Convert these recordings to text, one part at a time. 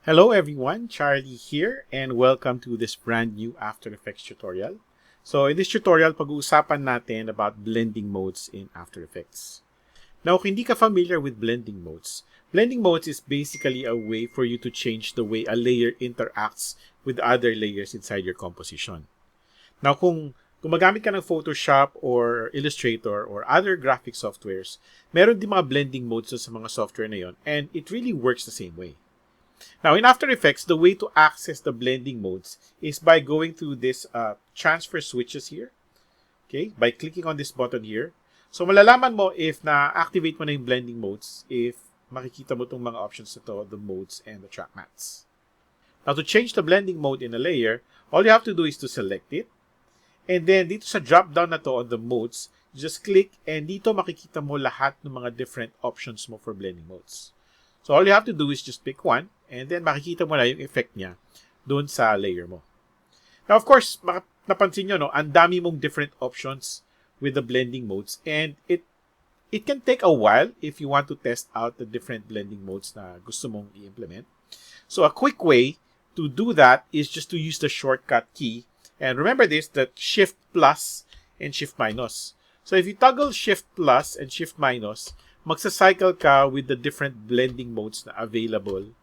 Hello everyone, Charlie here and welcome to this brand new After Effects tutorial. So in this tutorial, pag-uusapan natin about blending modes in After Effects. Now, kung hindi ka familiar with blending modes is basically a way for you to change the way a layer interacts with other layers inside your composition. Now, kung gumagamit ka ng Photoshop or Illustrator or other graphic softwares, meron din mga blending modes sa mga software na yon, and it really works the same way. Now, in After Effects, the way to access the blending modes is by going through this transfer switches here. Okay, by clicking on this button here. So, malalaman mo if na-activate mo na yung blending modes if makikita mo itong mga options na to, the modes and the track mattes. Now, to change the blending mode in a layer, all you have to do is to select it. And then, dito sa drop-down na to on the modes, just click and dito makikita mo lahat ng mga different options mo for blending modes. So, all you have to do is just pick one and then makikita mo na yung effect niya doon sa layer mo. Now, of course, napansin nyo, no, ang dami mong different options with the blending modes and it can take a while if you want to test out the different blending modes na gusto mong i-implement. So, a quick way to do that is just to use the shortcut key. And remember this, that Shift plus and Shift minus. So, if you toggle Shift plus and Shift minus, magsa-cycle ka with the different blending modes na available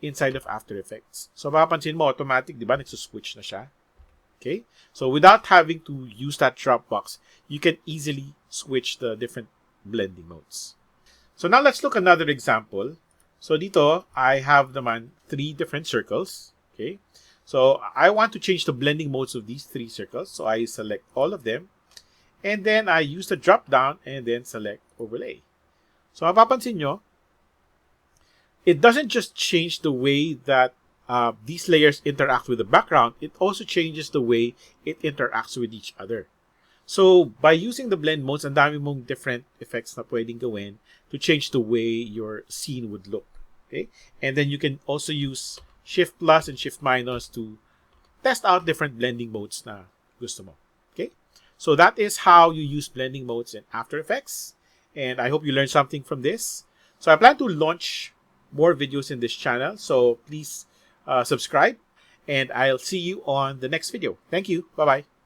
inside of After Effects. So, mapapansin mo, automatic, di ba? Nagsuswitch na siya. Okay? So, without having to use that drop box, you can easily switch the different blending modes. So, now let's look at another example. So, dito, I have naman 3 different circles. Okay? So, I want to change the blending modes of these 3 circles. So, I select all of them. And then, I use the drop down and then select Overlay. So, mapapansin nyo, it doesn't just change the way that these layers interact with the background, it also changes the way it interacts with each other. So, by using the blend modes, ang dami mong different effects na pwedeng gawin to change the way your scene would look. Okay? And then you can also use Shift plus and Shift minus to test out different blending modes na gusto mo. Okay? So, that is how you use blending modes in After Effects. And I hope you learned something from this. So, I plan to launch more videos in this channel. So, please subscribe. And I'll see you on the next video. Thank you. Bye-bye.